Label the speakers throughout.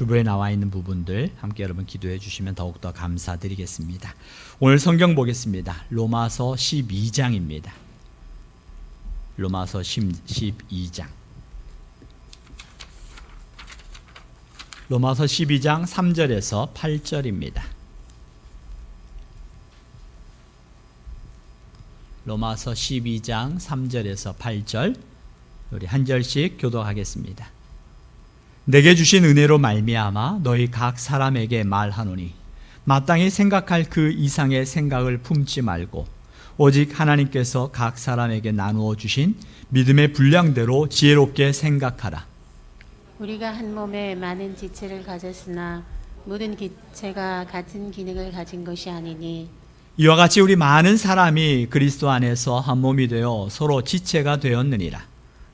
Speaker 1: 주부에 나와 있는 부분들 함께 여러분 기도해 주시면 더욱더 감사드리겠습니다. 오늘 성경 보겠습니다. 로마서 12장입니다. 로마서 12장. 로마서 12장 3절에서 8절입니다. 로마서 12장 3절에서 8절 우리 한 절씩 교독하겠습니다. 내게 주신 은혜로 말미암아 너희 각 사람에게 말하노니 마땅히 생각할 그 이상의 생각을 품지 말고 오직 하나님께서 각 사람에게 나누어 주신 믿음의 분량대로 지혜롭게 생각하라.
Speaker 2: 우리가 한 몸에 많은 지체를 가졌으나 모든 지체가 같은 기능을 가진 것이 아니니
Speaker 1: 이와 같이 우리 많은 사람이 그리스도 안에서 한 몸이 되어 서로 지체가 되었느니라.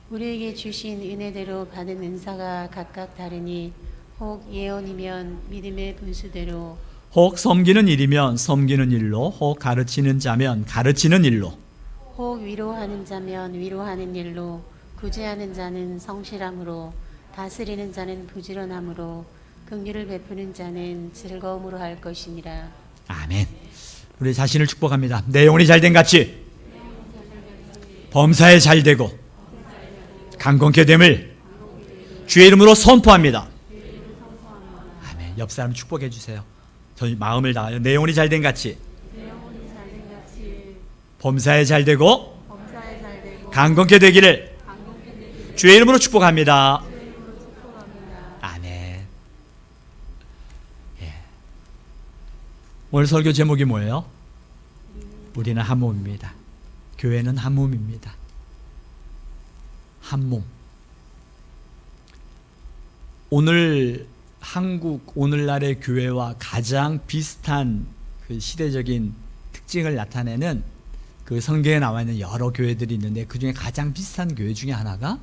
Speaker 2: 우리에게 주신 은혜대로 받은 은사가 각각 다르니 혹 예언이면 믿음의 분수대로
Speaker 1: 혹 섬기는 일이면 섬기는 일로, 혹 가르치는 자면 가르치는 일로,
Speaker 2: 혹 위로하는 자면 위로하는 일로, 구제하는 자는 성실함으로, 다스리는 자는 부지런함으로, 긍휼을 베푸는 자는 즐거움으로 할 것이니라.
Speaker 1: 아멘. 우리 자신을 축복합니다. 내 영혼이 잘된 같이 범사에 잘되고 강건케 됨을 주의 이름으로 선포합니다. 아멘. 옆 사람 축복해 주세요. 저희 마음을 다하여 내 영혼이 잘된 같이 범사에 잘되고 강건케 되기를 주의 이름으로 축복합니다. 아멘. 예. 오늘 설교 제목이 뭐예요? 우리는 한 몸입니다. 교회는 한 몸입니다. 한 몸. 오늘 한국 오늘날의 교회와 가장 비슷한 그 시대적인 특징을 나타내는 그 성경에 나와 있는 여러 교회들이 있는데 그 중에 가장 비슷한 교회 중에 하나가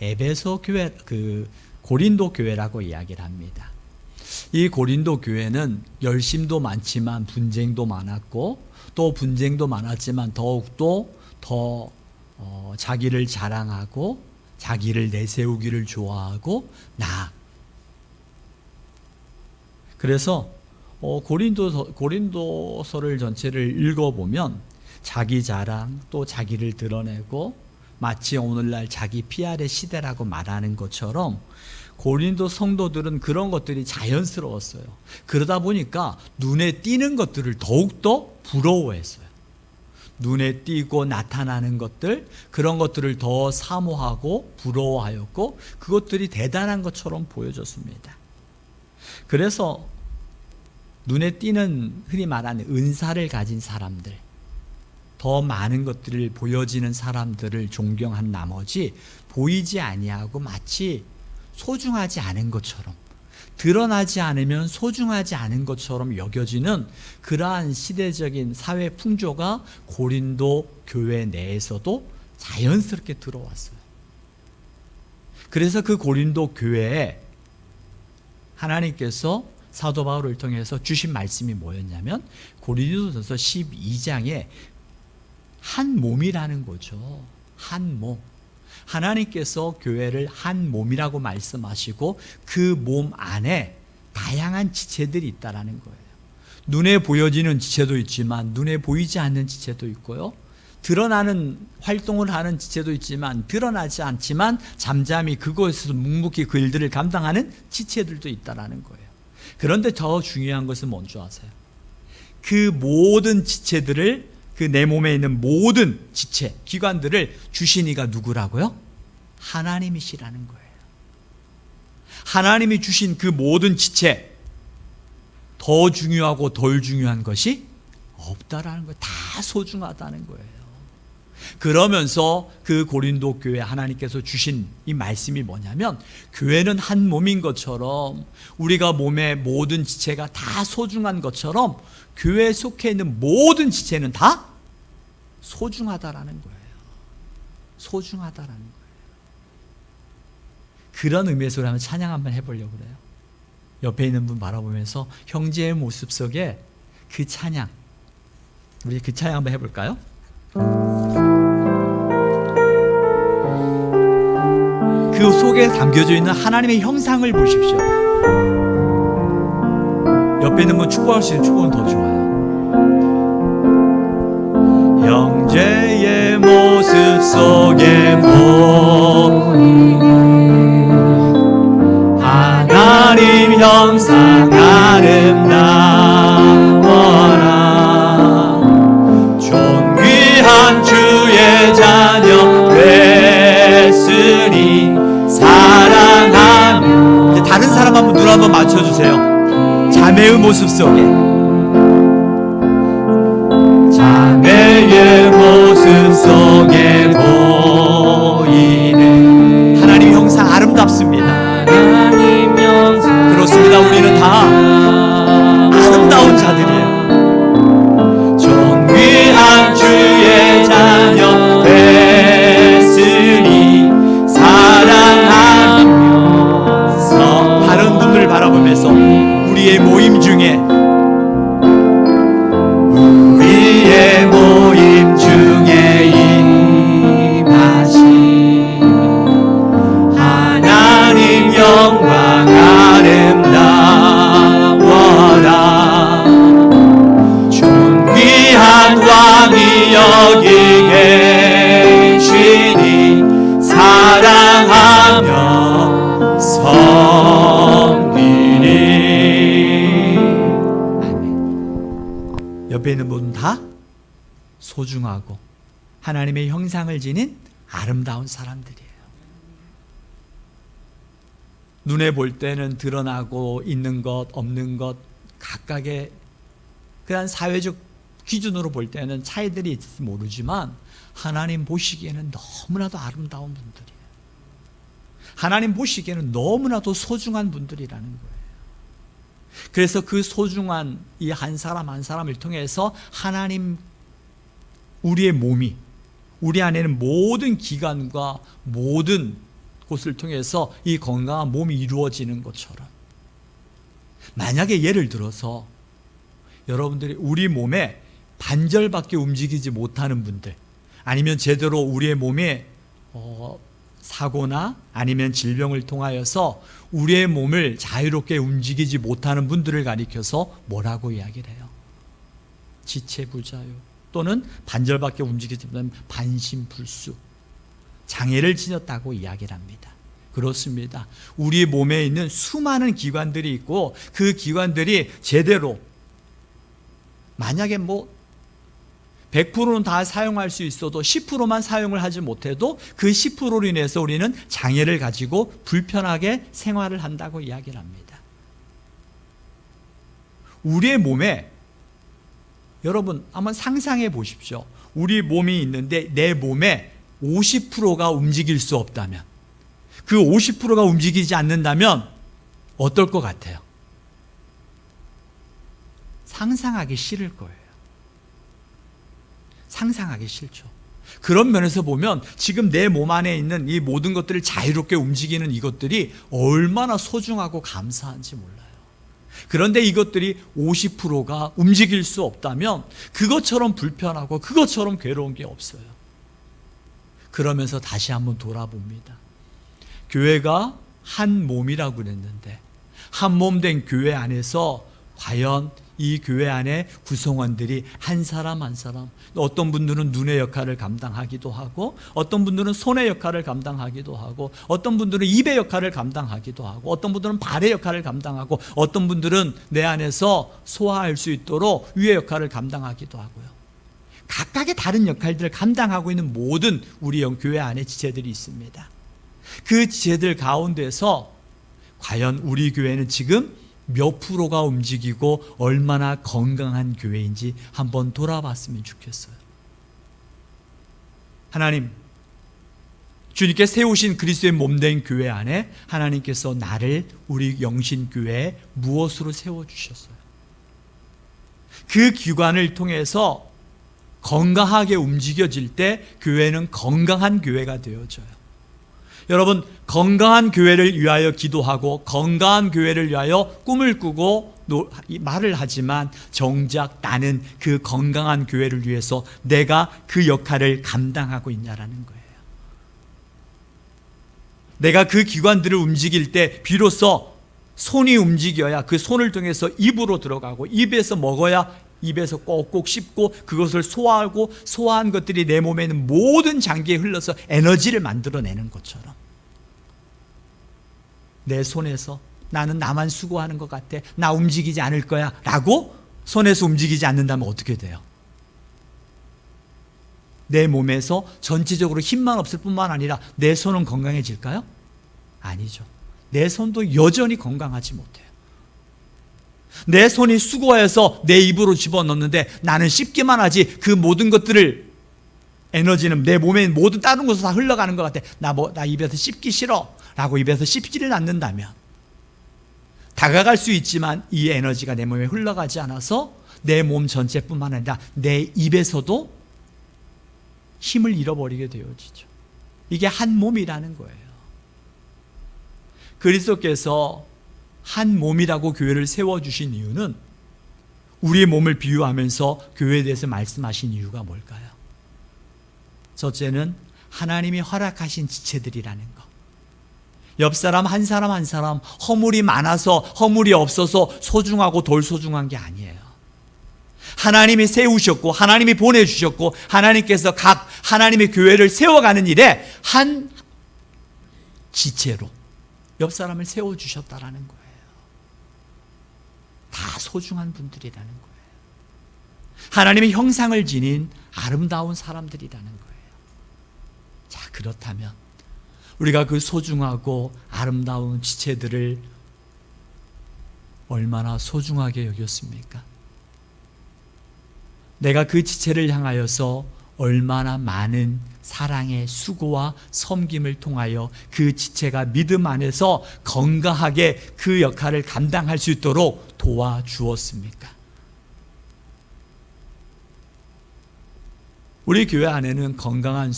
Speaker 1: 에베소 교회, 그 고린도 교회라고 이야기를 합니다. 이 고린도 교회는 열심도 많지만 분쟁도 많았고 또 분쟁도 많았지만 더욱더 더 자기를 자랑하고 자기를 내세우기를 좋아하고 그래서 고린도서를 전체를 읽어보면 자기 자랑 또 자기를 드러내고 마치 오늘날 자기 PR의 시대라고 말하는 것처럼 고린도 성도들은 그런 것들이 자연스러웠어요. 그러다 보니까 눈에 띄는 것들을 더욱더 부러워했어요. 눈에 띄고 나타나는 것들, 그런 것들을 더 사모하고 부러워하였고 그것들이 대단한 것처럼 보여졌습니다. 그래서 눈에 띄는 흔히 말하는 은사를 가진 사람들, 더 많은 것들을 보여지는 사람들을 존경한 나머지 보이지 아니하고 마치 소중하지 않은 것처럼, 드러나지 않으면 소중하지 않은 것처럼 여겨지는 그러한 시대적인 사회 풍조가 고린도 교회 내에서도 자연스럽게 들어왔어요. 그래서 그 고린도 교회에 하나님께서 사도 바울을 통해서 주신 말씀이 뭐였냐면 고린도전서 12장에 한 몸이라는 거죠. 한 몸. 하나님께서 교회를 한 몸이라고 말씀하시고 그 몸 안에 다양한 지체들이 있다라는 거예요. 눈에 보여지는 지체도 있지만 눈에 보이지 않는 지체도 있고요. 드러나는 활동을 하는 지체도 있지만 드러나지 않지만 잠잠히 그곳에서 묵묵히 그 일들을 감당하는 지체들도 있다라는 거예요. 그런데 더 중요한 것은 뭔지 아세요? 그 모든 지체들을 그 내 몸에 있는 모든 지체, 기관들을 주신 이가 누구라고요? 하나님이시라는 거예요. 하나님이 주신 그 모든 지체, 더 중요하고 덜 중요한 것이 없다라는 거예요. 다 소중하다는 거예요. 그러면서 그 고린도 교회 하나님께서 주신 이 말씀이 뭐냐면 교회는 한 몸인 것처럼 우리가 몸의 모든 지체가 다 소중한 것처럼 교회에 속해 있는 모든 지체는 다 소중하다라는 거예요. 소중하다라는 거예요. 그런 의미에서 한번 찬양 한번 해보려고 그래요. 옆에 있는 분 바라보면서 형제의 모습 속에 그 찬양, 우리 그 찬양 한번 해볼까요? 그 속에 담겨져 있는 하나님의 형상을 보십시오. 옆에 있는 분 축복할 수 있는 축복은 더 좋아요. 형제의 모습 속에 보이는 하나님 형상 아름다워라. 존귀한 주의 자녀 됐으니 사랑하며. 이제 다른 사람 한번 눈 한번 맞춰주세요. 자매의 모습 속에, 자매의 모습 속에 보이는 하나님 형상 아름답습니다.
Speaker 3: 하나님 영상
Speaker 1: 그렇습니다. 우리는 다 아름다운 자들이에요. 존귀한 주의 자녀 됐으니 사랑하면서 다른 분들을 바라보면서 우리의 모임 중에 임하신 하나님 영광 아름다워라. 존귀한 왕이 여기 계시니 사랑하며 섬기니. 아멘. 옆에 있는 분은 다 소중하고 하나님의 형상을 지닌 아름다운 사람들이에요. 눈에 볼 때는 드러나고 있는 것 없는 것 각각의 그런 사회적 기준으로 볼 때는 차이들이 있을지 모르지만 하나님 보시기에는 너무나도 아름다운 분들이에요. 하나님 보시기에는 너무나도 소중한 분들이라는 거예요. 그래서 그 소중한 이 한 사람 한 사람을 통해서 하나님, 우리의 몸이, 우리 안에는 모든 기관과 모든 곳을 통해서 이 건강한 몸이 이루어지는 것처럼, 만약에 예를 들어서 여러분들이 우리 몸에 반절밖에 움직이지 못하는 분들, 아니면 제대로 우리의 몸에 사고나 아니면 질병을 통하여서 우리의 몸을 자유롭게 움직이지 못하는 분들을 가리켜서 뭐라고 이야기를 해요? 지체부자요, 또는 반절밖에 움직이지 못하는 반신불수, 장애를 지녔다고 이야기를 합니다. 그렇습니다. 우리 몸에 있는 수많은 기관들이 있고 그 기관들이 제대로, 만약에 100%는 다 사용할 수 있어도 10%만 사용을 하지 못해도 그 10%로 인해서 우리는 장애를 가지고 불편하게 생활을 한다고 이야기를 합니다. 우리의 몸에, 여러분 한번 상상해 보십시오. 우리 몸이 있는데 내 몸에 50%가 움직일 수 없다면, 그 50%가 움직이지 않는다면 어떨 것 같아요? 상상하기 싫을 거예요. 상상하기 싫죠. 그런 면에서 보면 지금 내 몸 안에 있는 이 모든 것들을 자유롭게 움직이는 이것들이 얼마나 소중하고 감사한지 몰라요. 그런데 이것들이 50%가 움직일 수 없다면 그것처럼 불편하고 그것처럼 괴로운 게 없어요. 그러면서 다시 한번 돌아봅니다. 교회가 한 몸이라고 그랬는데 한 몸 된 교회 안에서 과연 이 교회 안에 구성원들이 한 사람 한 사람, 어떤 분들은 눈의 역할을 감당하기도 하고, 어떤 분들은 손의 역할을 감당하기도 하고, 어떤 분들은 입의 역할을 감당하기도 하고, 어떤 분들은 발의 역할을 감당하고, 어떤 분들은 내 안에서 소화할 수 있도록 위의 역할을 감당하기도 하고요. 각각의 다른 역할들을 감당하고 있는 모든 우리 교회 안에 지체들이 있습니다. 그 지체들 가운데서 과연 우리 교회는 지금 몇 프로가 움직이고 얼마나 건강한 교회인지 한번 돌아봤으면 좋겠어요. 하나님, 주님께 세우신 그리스도의 몸된 교회 안에 하나님께서 나를 우리 영신교회에 무엇으로 세워주셨어요? 그 기관을 통해서 건강하게 움직여질 때 교회는 건강한 교회가 되어져요. 여러분, 건강한 교회를 위하여 기도하고 건강한 교회를 위하여 꿈을 꾸고 말을 하지만 정작 나는 그 건강한 교회를 위해서 내가 그 역할을 감당하고 있냐라는 거예요. 내가 그 기관들을 움직일 때 비로소 손이 움직여야 그 손을 통해서 입으로 들어가고 입에서 먹어야 입에서 꼭꼭 씹고 그것을 소화하고 소화한 것들이 내 몸에 있는 모든 장기에 흘러서 에너지를 만들어내는 것처럼 내 손에서 나는 나만 수고하는 것 같아, 나 움직이지 않을 거야 라고 손에서 움직이지 않는다면 어떻게 돼요? 내 몸에서 전체적으로 힘만 없을 뿐만 아니라 내 손은 건강해질까요? 아니죠. 내 손도 여전히 건강하지 못해요. 내 손이 수고해서 내 입으로 집어넣는데 나는 씹기만 하지 그 모든 것들을 에너지는 내 몸에 모든 다른 곳으로 다 흘러가는 것 같아. 나 입에서 씹기 싫어 라고 입에서 씹지를 않는다면 다가갈 수 있지만 이 에너지가 내 몸에 흘러가지 않아서 내 몸 전체뿐만 아니라 내 입에서도 힘을 잃어버리게 되어지죠. 이게 한 몸이라는 거예요. 그리스도께서 한 몸이라고 교회를 세워주신 이유는 우리의 몸을 비유하면서 교회에 대해서 말씀하신 이유가 뭘까요? 첫째는 하나님이 허락하신 지체들이라는 것. 옆 사람 한 사람 한 사람 허물이 많아서 허물이 없어서 소중하고 덜 소중한 게 아니에요. 하나님이 세우셨고 하나님이 보내주셨고 하나님께서 각 하나님의 교회를 세워가는 일에 한 지체로 옆 사람을 세워주셨다라는 거예요. 다 소중한 분들이라는 거예요. 하나님의 형상을 지닌 아름다운 사람들이라는 거예요. 자, 그렇다면 우리가 그 소중하고 아름다운 지체들을 얼마나 소중하게 여겼습니까? 내가 그 지체를 향하여서 얼마나 많은 사랑의 수고와 섬김을 통하여 그 지체가 믿음 안에서 건강하게 그 역할을 감당할 수 있도록 도와주었습니까? 우리 교회 안에는 건강한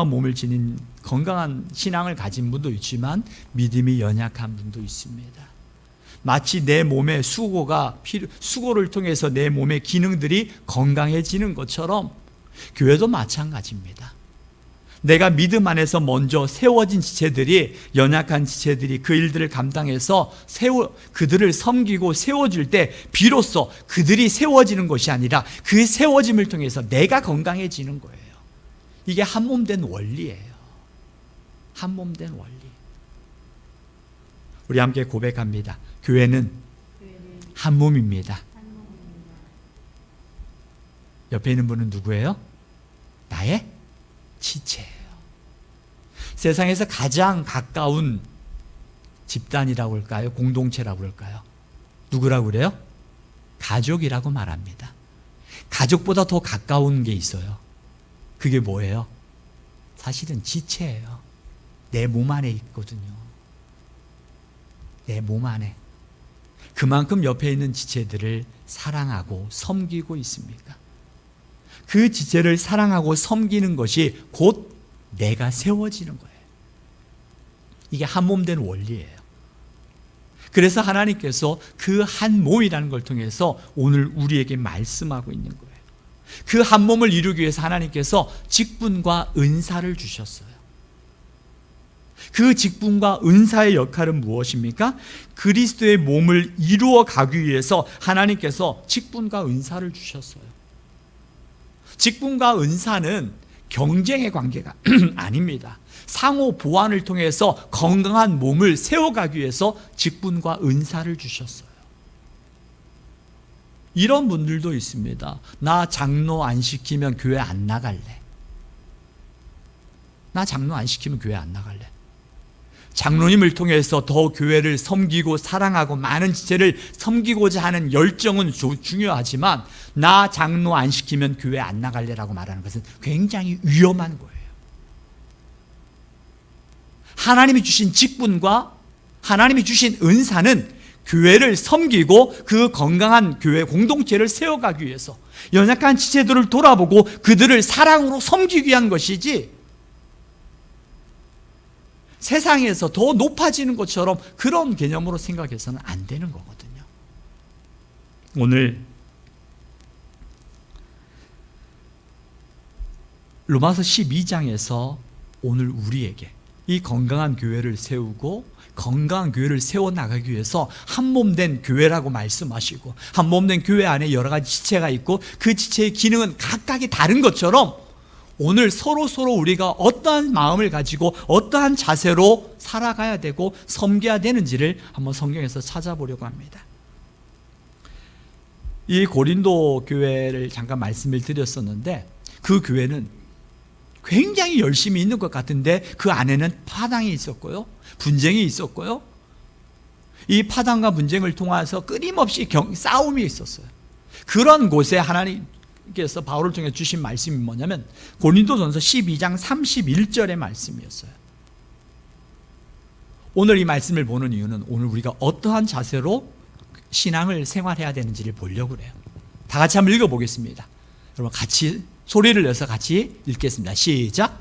Speaker 1: 몸을 지닌 건강한 신앙을 가진 분도 있지만 믿음이 연약한 분도 있습니다. 마치 내 몸의 수고를 통해서 내 몸의 기능들이 건강해지는 것처럼 교회도 마찬가지입니다. 내가 믿음 안에서 먼저 세워진 지체들이, 연약한 지체들이 그 일들을 감당해서 그들을 섬기고 세워줄 때 비로소 그들이 세워지는 것이 아니라 그 세워짐을 통해서 내가 건강해지는 거예요. 이게 한몸된 원리예요. 한몸된 원리. 우리 함께 고백합니다. 교회는 한 몸입니다. 옆에 있는 분은 누구예요? 나의 지체예요. 세상에서 가장 가까운 집단이라고 할까요? 공동체라고 할까요? 누구라고 그래요? 가족이라고 말합니다. 가족보다 더 가까운 게 있어요. 그게 뭐예요? 사실은 지체예요. 내 몸 안에 있거든요. 내 몸 안에. 그만큼 옆에 있는 지체들을 사랑하고 섬기고 있습니까? 그 지체를 사랑하고 섬기는 것이 곧 내가 세워지는 거예요. 이게 한 몸 된 원리예요. 그래서 하나님께서 그 한 몸이라는 걸 통해서 오늘 우리에게 말씀하고 있는 거예요. 그 한 몸을 이루기 위해서 하나님께서 직분과 은사를 주셨어요. 그 직분과 은사의 역할은 무엇입니까? 그리스도의 몸을 이루어 가기 위해서 하나님께서 직분과 은사를 주셨어요. 직분과 은사는 경쟁의 관계가 아닙니다. 상호 보완을 통해서 건강한 몸을 세워가기 위해서 직분과 은사를 주셨어요. 이런 분들도 있습니다. 나 장로 안 시키면 교회 안 나갈래. 나 장로 안 시키면 교회 안 나갈래. 장로님을 통해서 더 교회를 섬기고 사랑하고 많은 지체를 섬기고자 하는 열정은 중요하지만 나 장로 안 시키면 교회 안 나갈래라고 말하는 것은 굉장히 위험한 거예요. 하나님이 주신 직분과 하나님이 주신 은사는 교회를 섬기고 그 건강한 교회 공동체를 세워가기 위해서 연약한 지체들을 돌아보고 그들을 사랑으로 섬기기 위한 것이지 세상에서 더 높아지는 것처럼 그런 개념으로 생각해서는 안 되는 거거든요. 오늘 로마서 12장에서 오늘 우리에게 이 건강한 교회를 세우고 건강한 교회를 세워나가기 위해서 한몸된 교회라고 말씀하시고 한몸된 교회 안에 여러 가지 지체가 있고 그 지체의 기능은 각각이 다른 것처럼 오늘 서로 우리가 어떠한 마음을 가지고 어떠한 자세로 살아가야 되고 섬겨야 되는지를 한번 성경에서 찾아보려고 합니다. 이 고린도 교회를 잠깐 말씀을 드렸었는데 그 교회는 굉장히 열심히 있는 것 같은데 그 안에는 파당이 있었고요, 분쟁이 있었고요, 이 파당과 분쟁을 통해서 끊임없이 싸움이 있었어요. 그런 곳에 하나님께서 바울을 통해 주신 말씀이 뭐냐면 고린도전서 12장 31절의 말씀이었어요. 오늘 이 말씀을 보는 이유는 오늘 우리가 어떠한 자세로 신앙을 생활해야 되는지를 보려고 그래요. 다 같이 한번 읽어보겠습니다. 여러분 같이 소리를 내서 같이 읽겠습니다. 시작.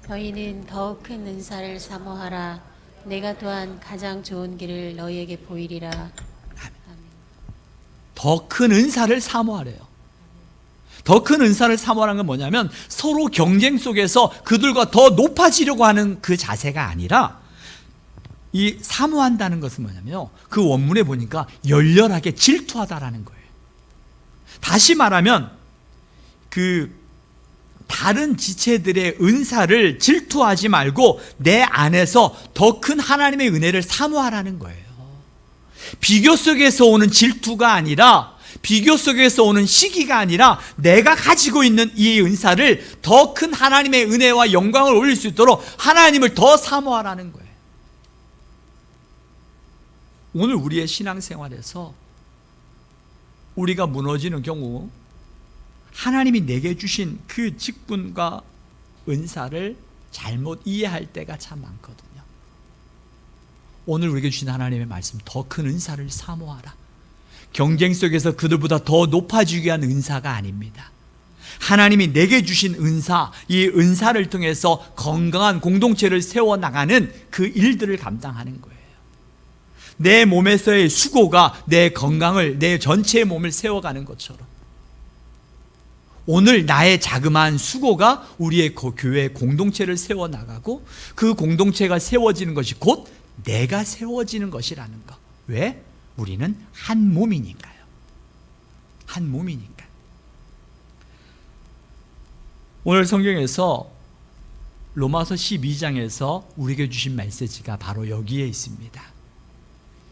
Speaker 2: 너희는 더 큰 은사를 사모하라. 내가 또한 가장 좋은 길을 너희에게 보이리라. 아멘.
Speaker 1: 더 큰 은사를 사모하래요. 더 큰 은사를 사모하는 건 뭐냐면 서로 경쟁 속에서 그들과 더 높아지려고 하는 그 자세가 아니라 이 사모한다는 것은 뭐냐면요, 그 원문에 보니까 열렬하게 질투하다라는 거예요. 다시 말하면 그 다른 지체들의 은사를 질투하지 말고 내 안에서 더 큰 하나님의 은혜를 사모하라는 거예요. 비교 속에서 오는 질투가 아니라, 비교 속에서 오는 시기가 아니라 내가 가지고 있는 이 은사를 더 큰 하나님의 은혜와 영광을 올릴 수 있도록 하나님을 더 사모하라는 거예요. 오늘 우리의 신앙생활에서 우리가 무너지는 경우 하나님이 내게 주신 그 직분과 은사를 잘못 이해할 때가 참 많거든요. 오늘 우리에게 주신 하나님의 말씀, 더 큰 은사를 사모하라. 경쟁 속에서 그들보다 더 높아지기 위한 은사가 아닙니다. 하나님이 내게 주신 은사, 이 은사를 통해서 건강한 공동체를 세워나가는 그 일들을 감당하는 거예요. 내 몸에서의 수고가 내 건강을, 내 전체의 몸을 세워가는 것처럼 오늘 나의 자그마한 수고가 우리의 교회 공동체를 세워나가고 그 공동체가 세워지는 것이 곧 내가 세워지는 것이라는 것. 왜? 우리는 한 몸이니까요. 한 몸이니까. 오늘 성경에서 로마서 12장에서 우리에게 주신 메시지가 바로 여기에 있습니다.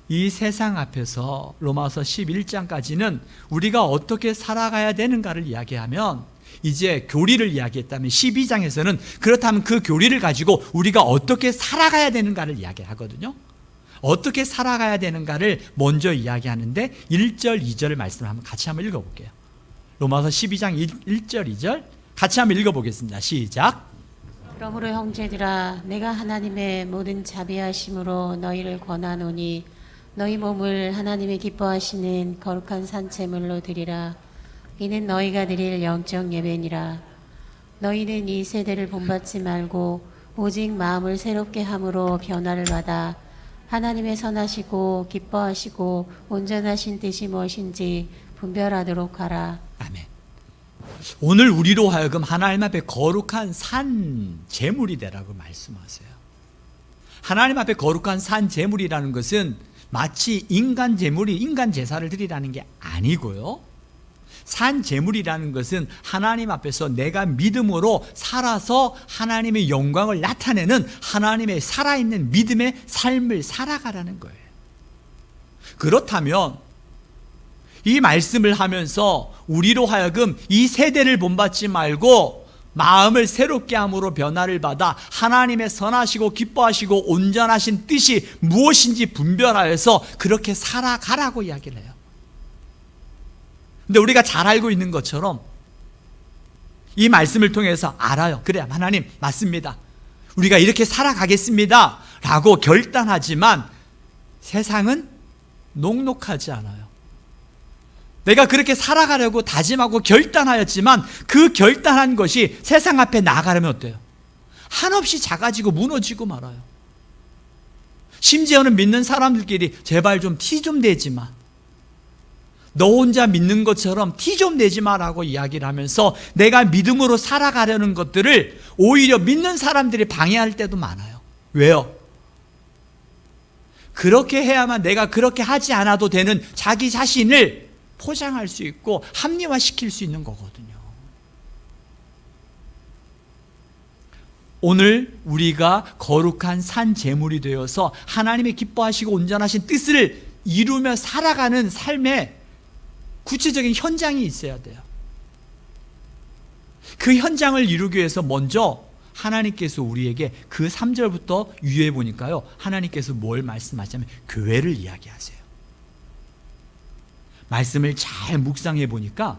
Speaker 1: 이 세상 앞에서 로마서 11장까지는 우리가 어떻게 살아가야 되는가를 이야기하면 이제 교리를 이야기했다면 12장에서는 그렇다면 그 교리를 가지고 우리가 어떻게 살아가야 되는가를 이야기하거든요. 어떻게 살아가야 되는가를 먼저 이야기하는데 1절, 2절을 말씀을 한번 같이 한번 읽어볼게요. 로마서 12장 1절, 2절 같이 한번 읽어보겠습니다. 시작.
Speaker 2: 그러므로 형제들아, 내가 하나님의 모든 자비하심으로 너희를 권하노니 너희 몸을 하나님의 기뻐하시는 거룩한 산제물로 드리라. 이는 너희가 드릴 영적 예배니라. 너희는 이 세대를 본받지 말고 오직 마음을 새롭게 함으로 변화를 받아 하나님의 선하시고 기뻐하시고 온전하신 뜻이 무엇인지 분별하도록 하라.
Speaker 1: 아멘. 오늘 우리로 하여금 하나님 앞에 거룩한 산 제물이 되라고 말씀하세요. 하나님 앞에 거룩한 산 제물이라는 것은 마치 인간 제물이 인간 제사를 드리라는 게 아니고요. 산 제물이라는 것은 하나님 앞에서 내가 믿음으로 살아서 하나님의 영광을 나타내는 하나님의 살아있는 믿음의 삶을 살아가라는 거예요. 그렇다면 이 말씀을 하면서 우리로 하여금 이 세대를 본받지 말고 마음을 새롭게 함으로 변화를 받아 하나님의 선하시고 기뻐하시고 온전하신 뜻이 무엇인지 분별하여서 그렇게 살아가라고 이야기를 해요. 근데 우리가 잘 알고 있는 것처럼 이 말씀을 통해서 알아요. 그래, 하나님 맞습니다. 우리가 이렇게 살아가겠습니다 라고 결단하지만 세상은 녹록하지 않아요. 내가 그렇게 살아가려고 다짐하고 결단하였지만 그 결단한 것이 세상 앞에 나아가려면 어때요? 한없이 작아지고 무너지고 말아요. 심지어는 믿는 사람들끼리 제발 좀 티 좀 내지 마, 너 혼자 믿는 것처럼 티 좀 내지 마라고 이야기를 하면서 내가 믿음으로 살아가려는 것들을 오히려 믿는 사람들이 방해할 때도 많아요. 왜요? 그렇게 해야만 내가 그렇게 하지 않아도 되는 자기 자신을 포장할 수 있고 합리화시킬 수 있는 거거든요. 오늘 우리가 거룩한 산 제물이 되어서 하나님의 기뻐하시고 온전하신 뜻을 이루며 살아가는 삶의 구체적인 현장이 있어야 돼요. 그 현장을 이루기 위해서 먼저 하나님께서 우리에게 그 3절부터 유의해 보니까요, 하나님께서 뭘 말씀하시냐면 교회를 이야기하세요. 말씀을 잘 묵상해 보니까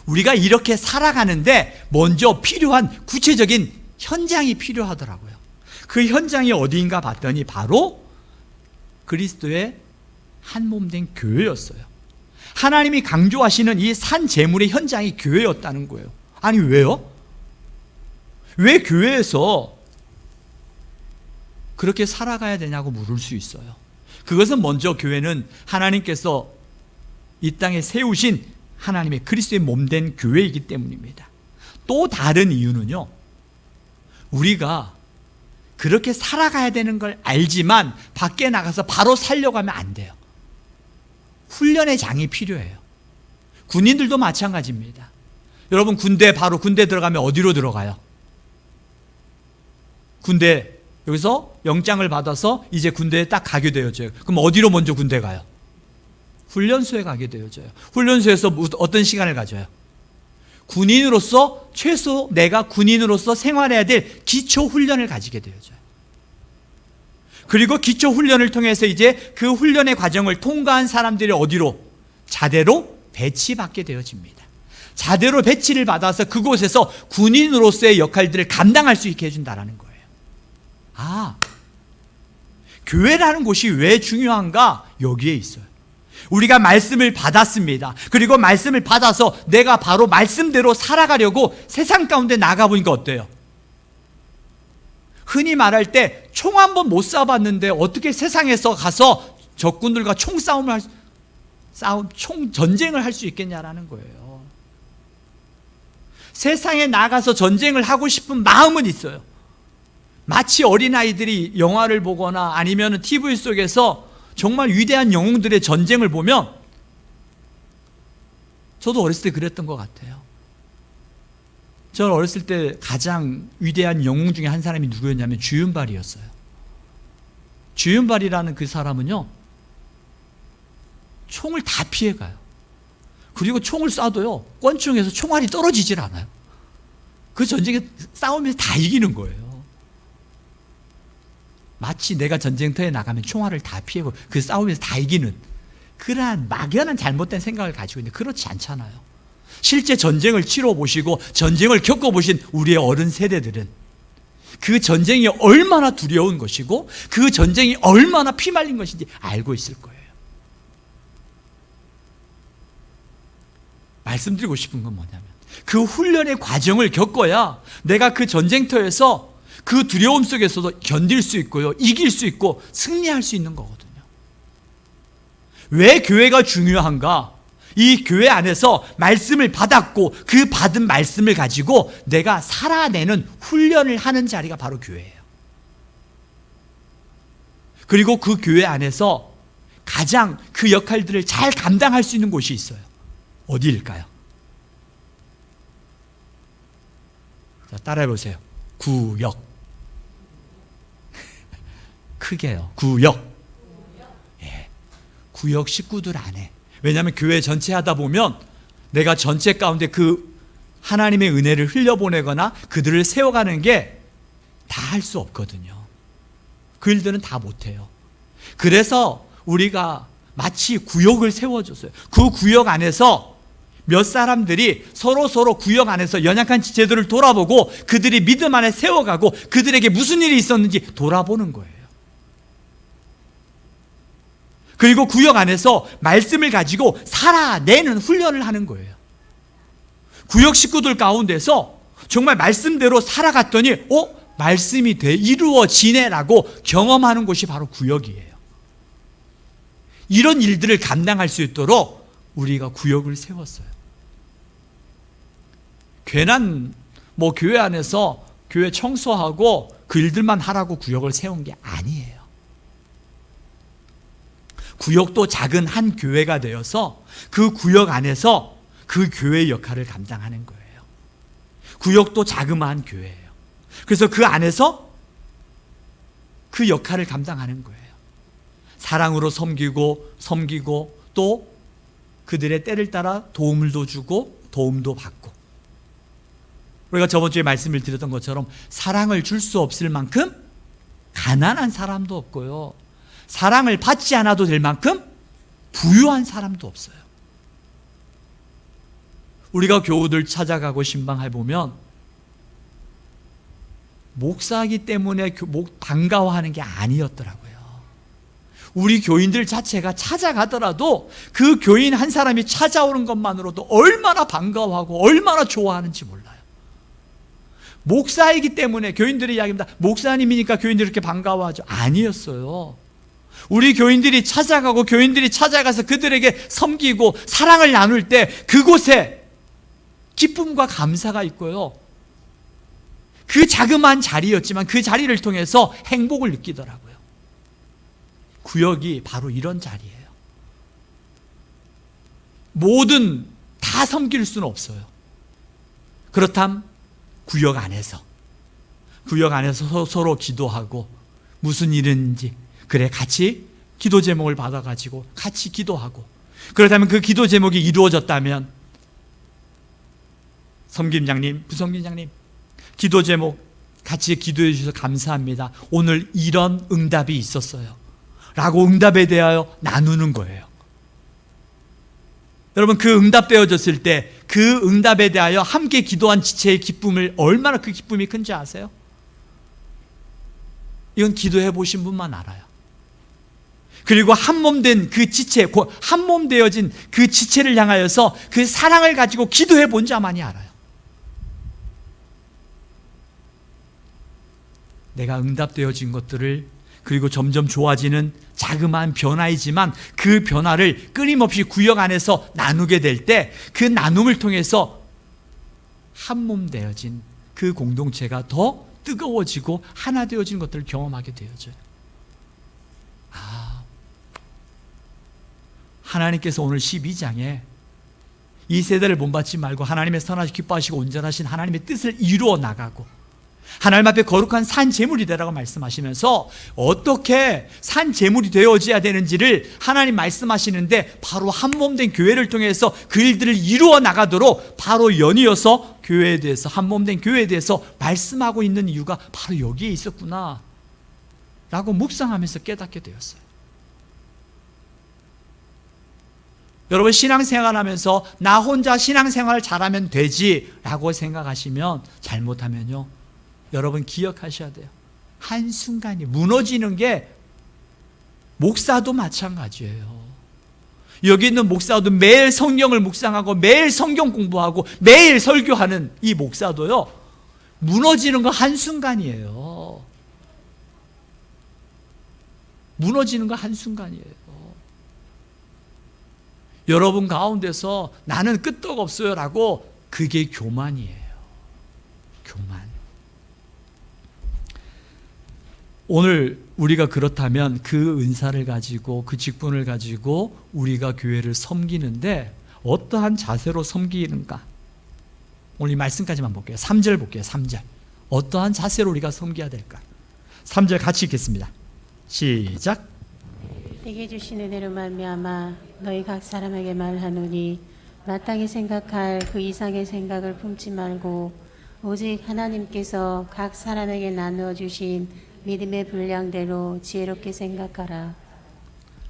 Speaker 1: 우리가 이렇게 살아가는데 먼저 필요한 구체적인 현장이 필요하더라고요. 그 현장이 어디인가 봤더니 바로 그리스도의 한 몸 된 교회였어요. 하나님이 강조하시는 이 산 제물의 현장이 교회였다는 거예요. 아니 왜요? 왜 교회에서 그렇게 살아가야 되냐고 물을 수 있어요. 그것은 먼저 교회는 하나님께서 이 땅에 세우신 하나님의 그리스도의 몸된 교회이기 때문입니다. 또 다른 이유는요, 우리가 그렇게 살아가야 되는 걸 알지만 밖에 나가서 바로 살려고 하면 안 돼요. 훈련의 장이 필요해요. 군인들도 마찬가지입니다. 여러분 군대 들어가면 어디로 들어가요? 군대 여기서 영장을 받아서 이제 군대에 딱 가게 되어져요. 그럼 어디로 먼저 군대 가요? 훈련소에 가게 되어져요. 훈련소에서 어떤 시간을 가져요? 군인으로서 최소 내가 군인으로서 생활해야 될 기초 훈련을 가지게 되어져요. 그리고 기초 훈련을 통해서 이제 그 훈련의 과정을 통과한 사람들이 어디로? 자대로 배치받게 되어집니다. 자대로 배치를 받아서 그곳에서 군인으로서의 역할들을 감당할 수 있게 해준다는 거예요. 교회라는 곳이 왜 중요한가? 여기에 있어요. 우리가 말씀을 받았습니다. 그리고 말씀을 받아서 내가 바로 말씀대로 살아가려고 세상 가운데 나가보니까 어때요? 흔히 말할 때 총 한 번 못 쏴봤는데 어떻게 세상에서 가서 적군들과 전쟁을 할 수 있겠냐라는 거예요. 세상에 나가서 전쟁을 하고 싶은 마음은 있어요. 마치 어린아이들이 영화를 보거나 아니면 TV 속에서 정말 위대한 영웅들의 전쟁을 보면, 저도 어렸을 때 그랬던 것 같아요. 저는 어렸을 때 가장 위대한 영웅 중에 한 사람이 누구였냐면 주윤발이었어요. 주윤발이라는 그 사람은요, 총을 다 피해가요. 그리고 총을 쏴도요, 권총에서 총알이 떨어지질 않아요. 그 전쟁에 싸우면서 다 이기는 거예요. 마치 내가 전쟁터에 나가면 총알을 다 피하고 그 싸우면서 다 이기는 그러한 막연한 잘못된 생각을 가지고 있는데, 그렇지 않잖아요. 실제 전쟁을 치러보시고 전쟁을 겪어보신 우리의 어른 세대들은 그 전쟁이 얼마나 두려운 것이고 그 전쟁이 얼마나 피말린 것인지 알고 있을 거예요. 말씀드리고 싶은 건 뭐냐면, 그 훈련의 과정을 겪어야 내가 그 전쟁터에서 그 두려움 속에서도 견딜 수 있고요, 이길 수 있고 승리할 수 있는 거거든요. 왜 교회가 중요한가? 이 교회 안에서 말씀을 받았고 그 받은 말씀을 가지고 내가 살아내는 훈련을 하는 자리가 바로 교회예요. 그리고 그 교회 안에서 가장 그 역할들을 잘 감당할 수 있는 곳이 있어요. 어디일까요? 자, 따라해 보세요. 구역. 크게요. 구역. 예. 구역 식구들 안에. 왜냐하면 교회 전체 하다 보면 내가 전체 가운데 그 하나님의 은혜를 흘려보내거나 그들을 세워가는 게 다 할 수 없거든요. 그 일들은 다 못해요. 그래서 우리가 마치 구역을 세워줬어요. 그 구역 안에서 몇 사람들이 서로 구역 안에서 연약한 지체들을 돌아보고 그들이 믿음 안에 세워가고 그들에게 무슨 일이 있었는지 돌아보는 거예요. 그리고 구역 안에서 말씀을 가지고 살아내는 훈련을 하는 거예요. 구역 식구들 가운데서 정말 말씀대로 살아갔더니 말씀이 이루어지네라고 경험하는 곳이 바로 구역이에요. 이런 일들을 감당할 수 있도록 우리가 구역을 세웠어요. 괜한 교회 안에서 교회 청소하고 그 일들만 하라고 구역을 세운 게 아니에요. 구역도 작은 한 교회가 되어서 그 구역 안에서 그 교회의 역할을 감당하는 거예요. 구역도 자그마한 교회예요. 그래서 그 안에서 그 역할을 감당하는 거예요. 사랑으로 섬기고 또 그들의 때를 따라 도움도 주고 도움도 받고, 우리가 저번 주에 말씀을 드렸던 것처럼 사랑을 줄 수 없을 만큼 가난한 사람도 없고요, 사랑을 받지 않아도 될 만큼 부유한 사람도 없어요. 우리가 교우들 찾아가고 신방해보면 목사이기 때문에 반가워하는 게 아니었더라고요. 우리 교인들 자체가 찾아가더라도 그 교인 한 사람이 찾아오는 것만으로도 얼마나 반가워하고 얼마나 좋아하는지 몰라요. 목사이기 때문에 교인들이 이야기합니다. 목사님이니까 교인들이 이렇게 반가워하죠. 아니었어요. 우리 교인들이 찾아가고 교인들이 찾아가서 그들에게 섬기고 사랑을 나눌 때 그곳에 기쁨과 감사가 있고요, 그 자그마한 자리였지만 그 자리를 통해서 행복을 느끼더라고요. 구역이 바로 이런 자리예요. 뭐든 다 섬길 수는 없어요. 그렇다면 구역 안에서 서로 기도하고, 무슨 일인지 그래 같이 기도 제목을 받아가지고 같이 기도하고, 그렇다면 그 기도 제목이 이루어졌다면 섬김장님, 부섬김장님 기도 제목 같이 기도해 주셔서 감사합니다, 오늘 이런 응답이 있었어요 라고 응답에 대하여 나누는 거예요. 여러분, 그 응답되어졌을 때 그 응답에 대하여 함께 기도한 지체의 기쁨을, 얼마나 그 기쁨이 큰지 아세요? 이건 기도해 보신 분만 알아요. 그리고 한몸된 그 지체, 한몸 되어진 그 지체를 향하여서 그 사랑을 가지고 기도해 본 자만이 알아요. 내가 응답되어진 것들을, 그리고 점점 좋아지는 자그마한 변화이지만 그 변화를 끊임없이 구역 안에서 나누게 될 때 그 나눔을 통해서 한몸 되어진 그 공동체가 더 뜨거워지고 하나 되어진 것들을 경험하게 되어져요. 하나님께서 오늘 12장에 이 세대를 본받지 말고 하나님의 선하시고 기뻐하시고 온전하신 하나님의 뜻을 이루어 나가고 하나님 앞에 거룩한 산 제물이 되라고 말씀하시면서 어떻게 산 제물이 되어져야 되는지를 하나님 말씀하시는데, 바로 한몸된 교회를 통해서 그 일들을 이루어 나가도록 바로 연이어서 교회에 대해서, 한몸된 교회에 대해서 말씀하고 있는 이유가 바로 여기에 있었구나 라고 묵상하면서 깨닫게 되었어요. 여러분, 신앙생활하면서 나 혼자 신앙생활을 잘하면 되지라고 생각하시면 잘못하면요, 여러분 기억하셔야 돼요. 한순간이 무너지는 게, 목사도 마찬가지예요. 여기 있는 목사도 매일 성경을 묵상하고 매일 성경 공부하고 매일 설교하는 이 목사도요, 무너지는 거 한순간이에요. 무너지는 거 한순간이에요. 여러분 가운데서 나는 끄떡 없어요 라고, 그게 교만이에요. 교만. 오늘 우리가 그렇다면 그 은사를 가지고, 그 직분을 가지고 우리가 교회를 섬기는데 어떠한 자세로 섬기는가? 오늘 이 말씀까지만 볼게요. 3절 볼게요. 3절. 어떠한 자세로 우리가 섬겨야 될까? 3절 같이 읽겠습니다. 시작.
Speaker 2: 내게 주신 은혜로 말미암아 너희 각 사람에게 말하노니 마땅히 생각할 그 이상의 생각을 품지 말고 오직 하나님께서 각 사람에게 나누어 주신 믿음의 분량대로 지혜롭게 생각하라.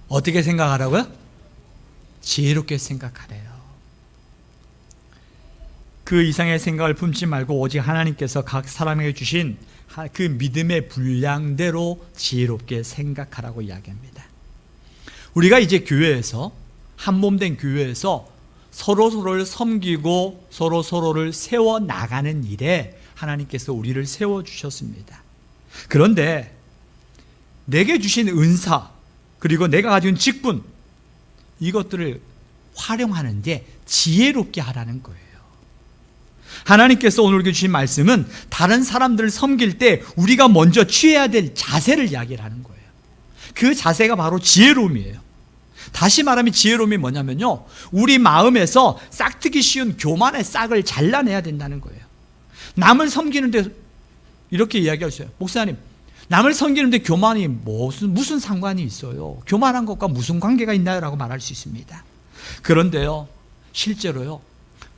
Speaker 1: 어떻게 생각하라고요? 지혜롭게 생각하래요. 그 이상의 생각을 품지 말고 오직 하나님께서 각 사람에게 주신 그 믿음의 분량대로 지혜롭게 생각하라고 이야기합니다. 우리가 이제 교회에서, 한몸된 교회에서 서로서로를 섬기고 서로서로를 세워나가는 일에 하나님께서 우리를 세워주셨습니다. 그런데 내게 주신 은사, 그리고 내가 가진 직분, 이것들을 활용하는데 지혜롭게 하라는 거예요. 하나님께서 오늘 우리에게 주신 말씀은 다른 사람들을 섬길 때 우리가 먼저 취해야 될 자세를 이야기를 하는 거예요. 그 자세가 바로 지혜로움이에요. 다시 말하면 지혜로움이 뭐냐면요, 우리 마음에서 싹트기 쉬운 교만의 싹을 잘라내야 된다는 거예요. 남을 섬기는데 이렇게 이야기할 수 있어요. 목사님, 남을 섬기는데 교만이 무슨 상관이 있어요? 교만한 것과 무슨 관계가 있나요? 라고 말할 수 있습니다. 그런데요, 실제로요,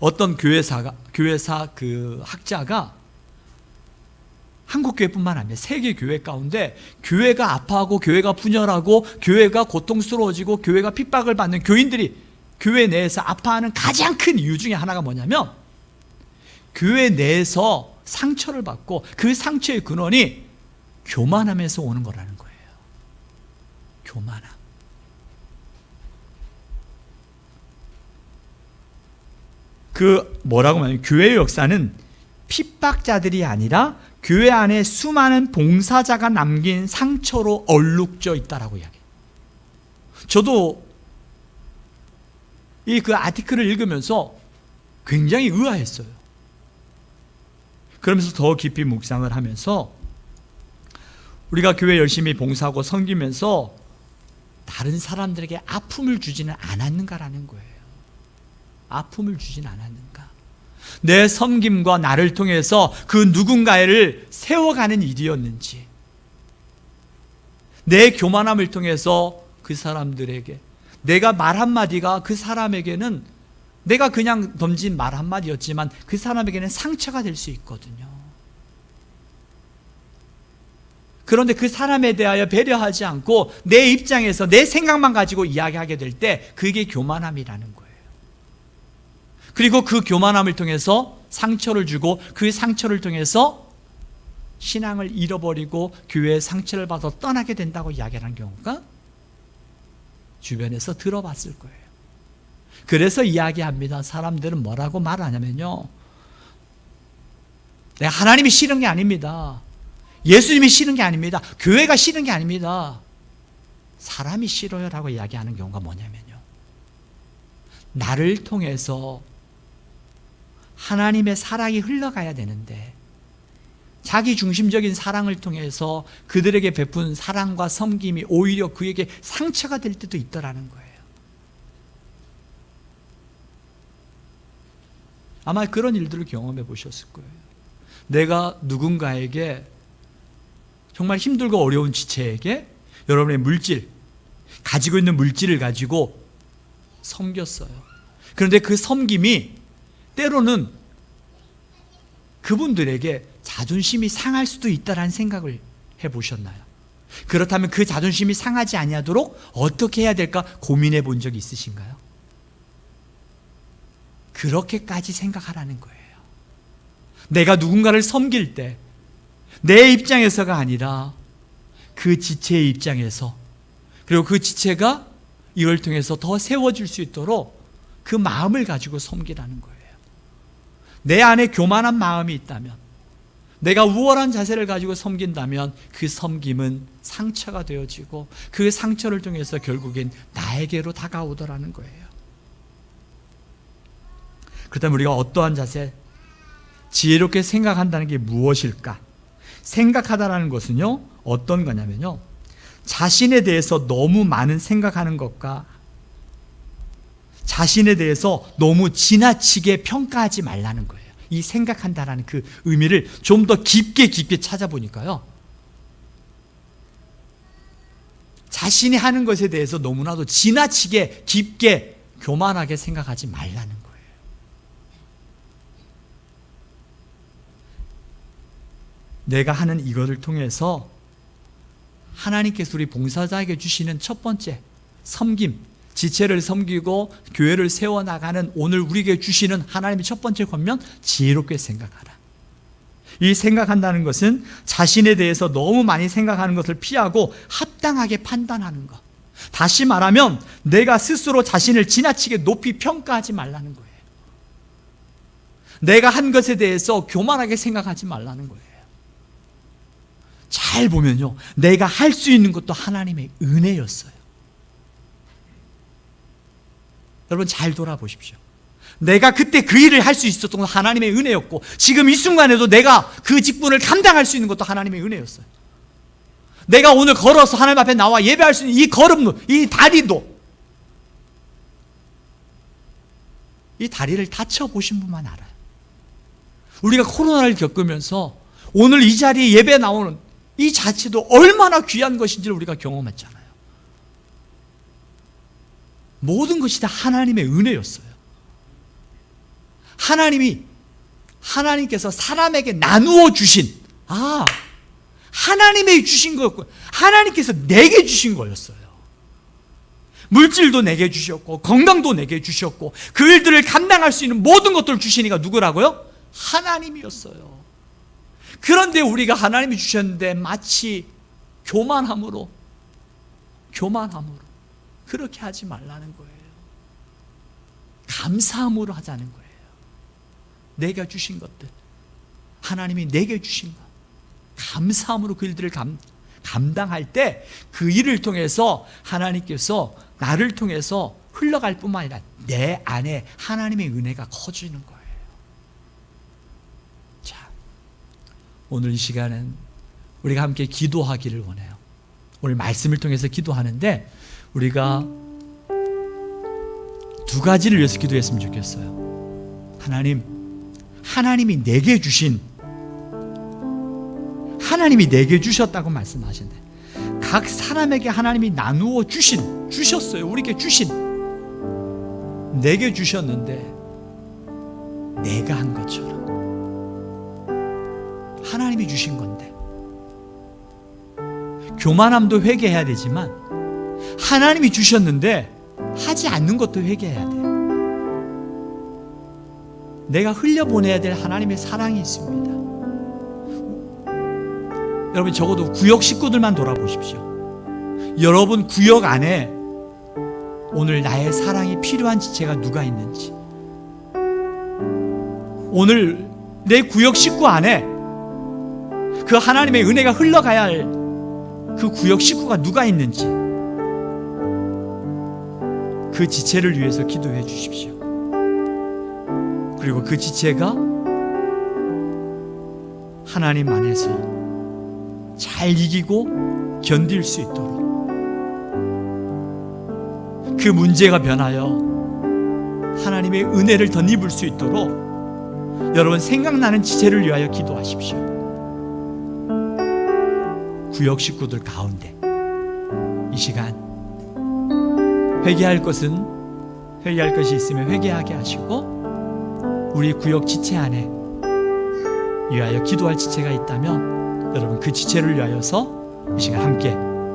Speaker 1: 어떤 교회사 그 학자가 한국 교회뿐만 아니라 세계 교회 가운데 교회가 아파하고 교회가 분열하고 교회가 고통스러워지고 교회가 핍박을 받는 교인들이 교회 내에서 아파하는 가장 큰 이유 중에 하나가 뭐냐면, 교회 내에서 상처를 받고 그 상처의 근원이 교만함에서 오는 거라는 거예요. 교만함. 뭐라고 말하면, 교회의 역사는 핍박자들이 아니라 교회 안에 수많은 봉사자가 남긴 상처로 얼룩져 있다라고 이야기해요. 저도 그 아티클을 읽으면서 굉장히 의아했어요. 그러면서 더 깊이 묵상을 하면서 우리가 교회 열심히 봉사하고 섬기면서 다른 사람들에게 아픔을 주지는 않았는가라는 거예요. 아픔을 주진 않았는가? 내 섬김과 나를 통해서 그 누군가를 세워가는 일이었는지, 내 교만함을 통해서 그 사람들에게 내가 말 한마디가 그 사람에게는 내가 그냥 던진 말 한마디였지만 그 사람에게는 상처가 될 수 있거든요. 그런데 그 사람에 대하여 배려하지 않고 내 입장에서 내 생각만 가지고 이야기하게 될 때 그게 교만함이라는 거예요. 그리고 그 교만함을 통해서 상처를 주고 그 상처를 통해서 신앙을 잃어버리고 교회의 상처를 받아 떠나게 된다고 이야기하는 경우가 주변에서 들어봤을 거예요. 그래서 이야기합니다. 사람들은 뭐라고 말하냐면요, 내가 하나님이 싫은 게 아닙니다. 예수님이 싫은 게 아닙니다. 교회가 싫은 게 아닙니다. 사람이 싫어요 라고 이야기하는 경우가 뭐냐면요, 나를 통해서 하나님의 사랑이 흘러가야 되는데 자기 중심적인 사랑을 통해서 그들에게 베푼 사랑과 섬김이 오히려 그에게 상처가 될 때도 있더라는 거예요. 아마 그런 일들을 경험해 보셨을 거예요. 내가 누군가에게 정말 힘들고 어려운 지체에게 여러분의 물질, 가지고 있는 물질을 가지고 섬겼어요. 그런데 그 섬김이 때로는 그분들에게 자존심이 상할 수도 있다라는 생각을 해보셨나요? 그렇다면 그 자존심이 상하지 아니하도록 어떻게 해야 될까 고민해 본 적이 있으신가요? 그렇게까지 생각하라는 거예요. 내가 누군가를 섬길 때 내 입장에서가 아니라 그 지체의 입장에서, 그리고 그 지체가 이걸 통해서 더 세워질 수 있도록 그 마음을 가지고 섬기라는 거예요. 내 안에 교만한 마음이 있다면, 내가 우월한 자세를 가지고 섬긴다면 그 섬김은 상처가 되어지고 그 상처를 통해서 결국엔 나에게로 다가오더라는 거예요. 그렇다면 우리가 어떠한 자세, 지혜롭게 생각한다는 게 무엇일까? 생각하다라는 것은요, 어떤 거냐면요, 자신에 대해서 너무 많은 생각하는 것과 자신에 대해서 너무 지나치게 평가하지 말라는 거예요. 이 생각한다라는 그 의미를 좀 더 깊게 찾아보니까요, 자신이 하는 것에 대해서 너무나도 지나치게 깊게 교만하게 생각하지 말라는 거예요. 내가 하는 이것을 통해서 하나님께서 우리 봉사자에게 주시는 첫 번째 섬김, 지체를 섬기고 교회를 세워나가는 오늘 우리에게 주시는 하나님의 첫 번째 권면, 지혜롭게 생각하라. 이 생각한다는 것은 자신에 대해서 너무 많이 생각하는 것을 피하고 합당하게 판단하는 것. 다시 말하면 내가 스스로 자신을 지나치게 높이 평가하지 말라는 거예요. 내가 한 것에 대해서 교만하게 생각하지 말라는 거예요. 잘 보면요, 내가 할 수 있는 것도 하나님의 은혜였어요. 여러분 잘 돌아보십시오. 내가 그때 그 일을 할 수 있었던 건 하나님의 은혜였고, 지금 이 순간에도 내가 그 직분을 감당할 수 있는 것도 하나님의 은혜였어요. 내가 오늘 걸어서 하나님 앞에 나와 예배할 수 있는 이 걸음도, 이 다리도, 이 다리를 다쳐보신 분만 알아요. 우리가 코로나를 겪으면서 오늘 이 자리에 예배 나오는 이 자체도 얼마나 귀한 것인지를 우리가 경험했잖아요. 모든 것이 다 하나님의 은혜였어요. 하나님께서 사람에게 나누어 주신, 하나님이 주신 거였고, 하나님께서 내게 주신 거였어요. 물질도 내게 주셨고, 건강도 내게 주셨고, 그 일들을 감당할 수 있는 모든 것들을 주시니까 누구라고요? 하나님이었어요. 그런데 우리가 하나님이 주셨는데 마치 교만함으로 그렇게 하지 말라는 거예요. 감사함으로 하자는 거예요. 내가 주신 것들, 하나님이 내게 주신 것, 감사함으로 그 일들을 감당할 때 그 일을 통해서 하나님께서 나를 통해서 흘러갈 뿐만 아니라 내 안에 하나님의 은혜가 커지는 거예요. 자, 오늘 이 시간은 우리가 함께 기도하기를 원해요. 오늘 말씀을 통해서 기도하는데 우리가 두 가지를 위해서 기도했으면 좋겠어요. 하나님이 내게 주셨다고 말씀하신대. 각 사람에게 하나님이 나누어 주셨어요. 우리에게 내게 주셨는데 내가 한 것처럼 하나님이 주신 건데, 교만함도 회개해야 되지만 하나님이 주셨는데 하지 않는 것도 회개해야 돼요. 내가 흘려보내야 될 하나님의 사랑이 있습니다. 여러분, 적어도 구역 식구들만 돌아보십시오. 여러분 구역 안에 오늘 나의 사랑이 필요한 지체가 누가 있는지, 오늘 내 구역 식구 안에 그 하나님의 은혜가 흘러가야 할 그 구역 식구가 누가 있는지, 그 지체를 위해서 기도해 주십시오. 그리고 그 지체가 하나님 안에서 잘 이기고 견딜 수 있도록, 그 문제가 변하여 하나님의 은혜를 덧입을 수 있도록 여러분 생각나는 지체를 위하여 기도하십시오. 구역 식구들 가운데 이 시간 회개할 것이 있으면 회개하게 하시고, 우리 구역 지체 안에 위하여 기도할 지체가 있다면 여러분 그 지체를 위하여서 이 시간 함께